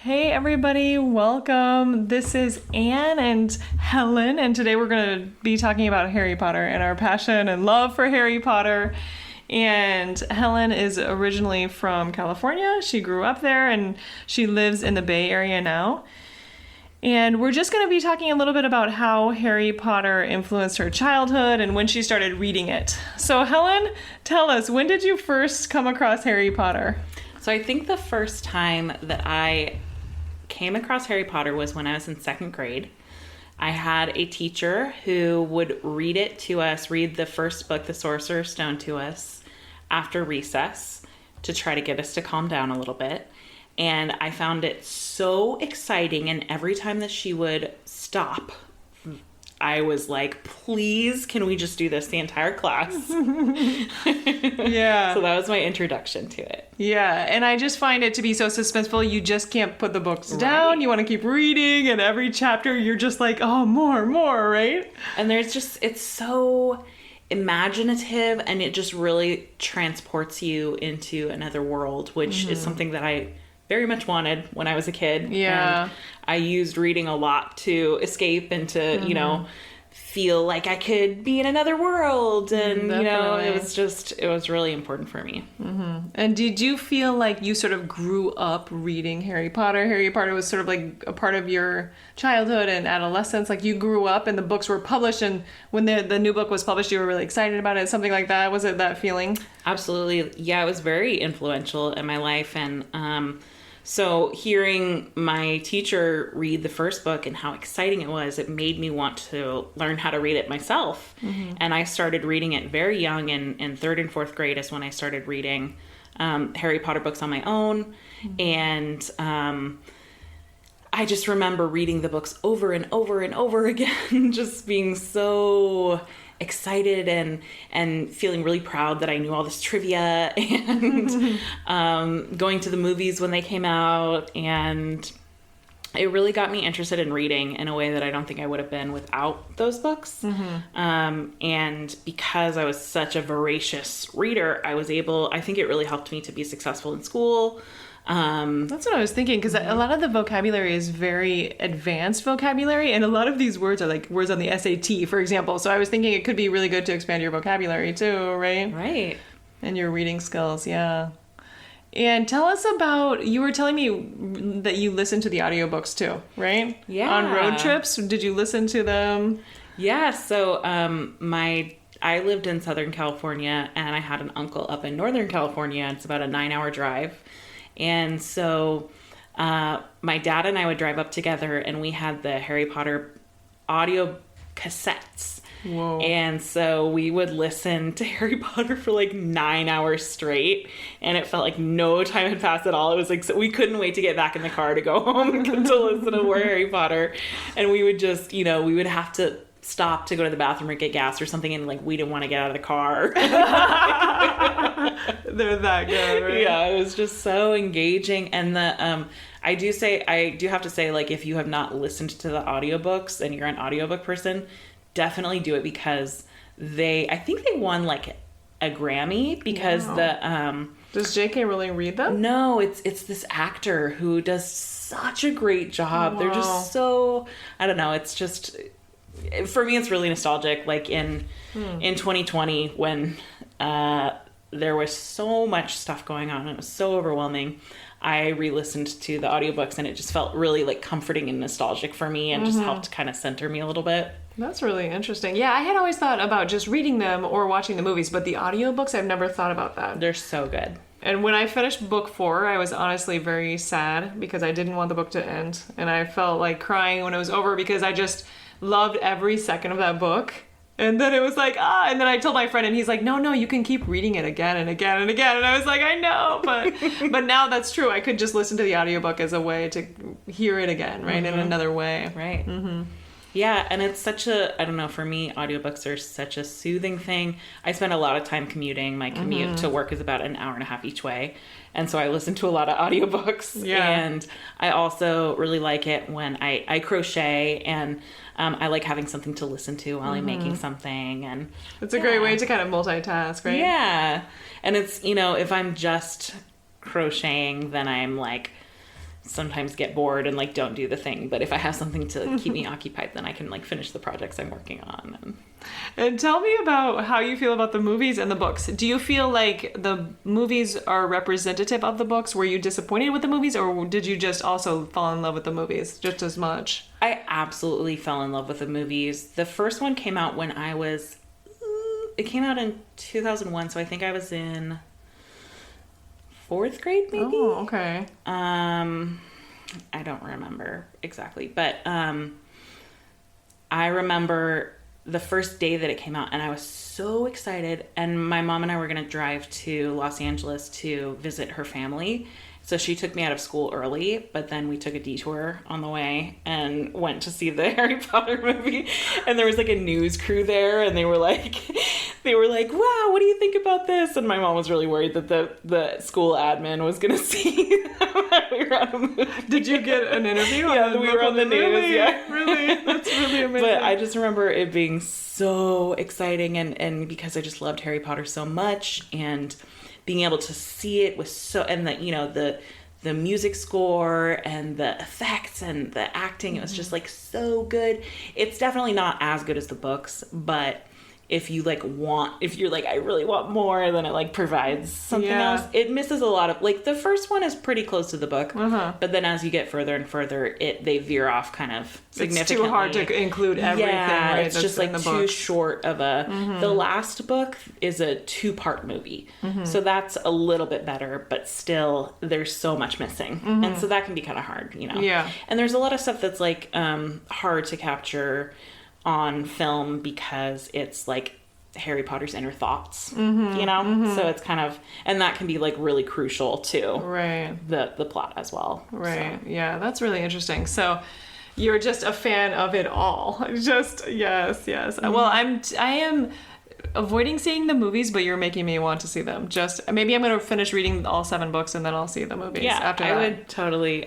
Hey everybody, welcome. This is Anne and Helen, and today we're going to be talking about Harry Potter and our passion and love for Harry Potter. And Helen is originally from California. She grew up there and she lives in the Bay Area now. And we're just going to be talking a little bit about how Harry Potter influenced her childhood and when she started reading it. So Helen, tell us, when did you first come across Harry Potter? So I think the first time that I came across Harry Potter was when I was in second grade. I had a teacher who would read the first book, The Sorcerer's Stone, to us after recess to try to get us to calm down a little bit. And I found it so exciting, and every time that she would stop, I was like, please, can we just do this the entire class? Yeah. So that was my introduction to it. Yeah, and I just find it to be so suspenseful. You just can't put the books down. Right. You want to keep reading, and every chapter you're just like, oh, more, right? And it's so imaginative, and it just really transports you into another world, which is something that I very much wanted when I was a kid. Yeah. And I used reading a lot to escape and to, feel like I could be in another world. And, Definitely. it was really important for me. And did you feel like you sort of grew up reading Harry Potter? Harry Potter was sort of like a part of your childhood and adolescence. Like you grew up and the books were published, and when the new book was published, you were really excited about it. Something like that. Was it that feeling? Absolutely. Yeah, it was very influential in my life. And so hearing my teacher read the first book and how exciting it was, it made me want to learn how to read it myself. And I started reading it very young. In third and fourth grade is when I started reading Harry Potter books on my own. And I just remember reading the books over and over and over again, just being so excited and feeling really proud that I knew all this trivia, and going to the movies when they came out. And it really got me interested in reading in a way that I don't think I would have been without those books. And because I was such a voracious reader, I think it really helped me to be successful in school. That's what I was thinking, because a lot of the vocabulary is very advanced vocabulary, and a lot of these words are like words on the SAT, for example. So I was thinking it could be really good to expand your vocabulary too, right? Right. And your reading skills, yeah. And tell us about, you were telling me that you listen to the audiobooks too, right? Yeah. On road trips, did you listen to them? Yeah, so I lived in Southern California, and I had an uncle up in Northern California. It's about a 9-hour drive. And so my dad and I would drive up together, and we had the Harry Potter audio cassettes. Whoa. And so we would listen to Harry Potter for like 9 hours straight, and it felt like no time had passed at all. It was like, so we couldn't wait to get back in the car to go home to listen to more Harry Potter. And we would just, we would have to stop to go to the bathroom or get gas or something, and like we didn't want to get out of the car. They're that good, right? Yeah, it was just so engaging. And I do have to say, like, if you have not listened to the audiobooks and you're an audiobook person, definitely do it, because I think they won like a Grammy because Does J.K. Rowling read them? No, it's this actor who does such a great job. Wow. They're just so, I don't know, it's just, for me, it's really nostalgic. Like in 2020, when there was so much stuff going on and it was so overwhelming, I re-listened to the audiobooks, and it just felt really like comforting and nostalgic for me, and just helped kind of center me a little bit. That's really interesting. Yeah, I had always thought about just reading them or watching the movies, but the audiobooks, I've never thought about that. They're so good. And when I finished book 4, I was honestly very sad because I didn't want the book to end. And I felt like crying when it was over because I just loved every second of that book. And then it was like, and then I told my friend, and he's like, no, you can keep reading it again and again and again. And I was like, I know, but now that's true. I could just listen to the audiobook as a way to hear it again, right? In another way. Right. Yeah, and it's such a, I don't know, for me, audiobooks are such a soothing thing. I spend a lot of time commuting. My commute to work is about an hour and a half each way. And so I listen to a lot of audiobooks. Yeah. And I also really like it when I crochet, and I like having something to listen to while I'm making something. And it's a great way to kind of multitask, right? Yeah. And it's, if I'm just crocheting, then I'm like sometimes get bored and like don't do the thing. But if I have something to keep me occupied, then I can like finish the projects I'm working on. And tell me about how you feel about the movies and the books. Do you feel like the movies are representative of the books? Were you disappointed with the movies, or did you just also fall in love with the movies just as much? I absolutely fell in love with the movies. The first one came out when it came out in 2001, so I think I was in 4th grade, maybe? Oh, okay. I don't remember exactly, but I remember the first day that it came out, and I was so excited, and my mom and I were going to drive to Los Angeles to visit her family. So she took me out of school early, but then we took a detour on the way and went to see the Harry Potter movie. And there was like a news crew there, and they were like, wow, what do you think about this? And my mom was really worried that the school admin was going to see that we were on a movie. Did you get an interview? Yeah, we were on the news. Really? Yeah, really, that's really amazing. But I just remember it being so exciting, and because I just loved Harry Potter so much, and being able to see it was so, and the music score and the effects and the acting, it was just like so good. It's definitely not as good as the books, but if you're like, I really want more, then it like provides something else. It misses a lot of, like, the first one is pretty close to the book, but then as you get further and further, they veer off kind of significantly. It's too hard to include everything. Yeah, right? it's just like too short of a. The last book is a 2-part movie, so that's a little bit better, but still there's so much missing, and so that can be kind of hard, Yeah. And there's a lot of stuff that's like hard to capture on film because it's like Harry Potter's inner thoughts, so it's kind of, and that can be like really crucial to the plot as well. Right. So. Yeah, that's really interesting. So you're just a fan of it all. Just yes. Well, I am avoiding seeing the movies, but you're making me want to see them. Just maybe I'm going to finish reading all 7 books and then I'll see the movies after that. I would totally.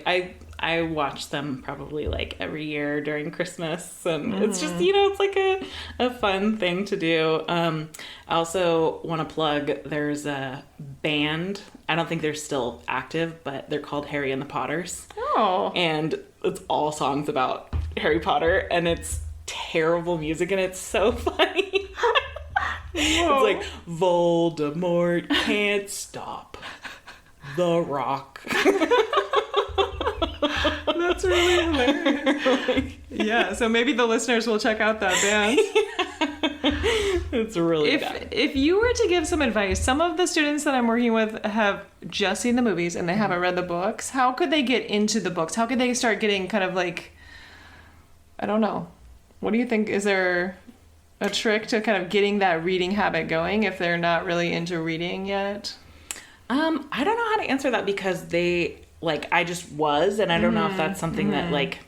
I watch them probably like every year during Christmas, and it's just, it's like a fun thing to do. I also want to plug, there's a band, I don't think they're still active, but they're called Harry and the Potters. Oh. And it's all songs about Harry Potter, and it's terrible music, and it's so funny. It's like, Voldemort can't stop the rock. That's really hilarious. Yeah, so maybe the listeners will check out that band. It's really good. If you were to give some advice, some of the students that I'm working with have just seen the movies and they haven't read the books. How could they get into the books? How could they start getting kind of like, I don't know. What do you think? Is there a trick to kind of getting that reading habit going if they're not really into reading yet? I don't know how to answer that because I just was, and I don't know if that's something that like,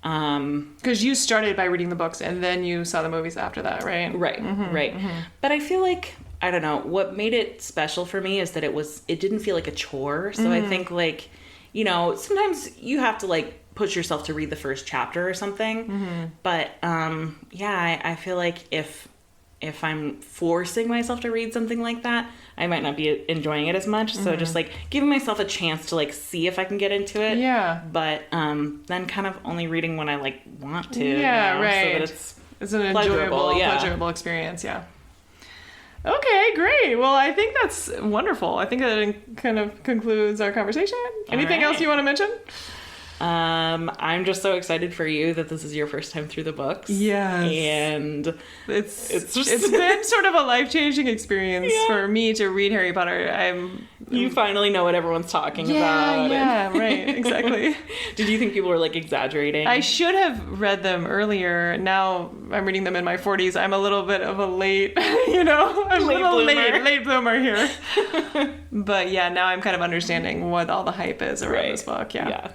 because you started by reading the books and then you saw the movies after that, right? Right. But I feel like, I don't know, what made it special for me is that it didn't feel like a chore. So I think like, sometimes you have to like push yourself to read the first chapter or something. But I feel like if I'm forcing myself to read something like that, I might not be enjoying it as much. So just like giving myself a chance to like see if I can get into it. Yeah. But then kind of only reading when I like want to. Yeah, right. So that it's an pleasurable experience. Yeah. Okay, great. Well, I think that's wonderful. I think that kind of concludes our conversation. Anything else you want to mention? I'm just so excited for you that this is your first time through the books. Yes. And it's been sort of a life-changing experience for me to read Harry Potter. You finally know what everyone's talking about. Yeah, right, exactly. Did you think people were like exaggerating? I should have read them earlier. Now I'm reading them in my 40s. I'm a little bit of a late, late bloomer here. But yeah, now I'm kind of understanding what all the hype is around this book. Yeah.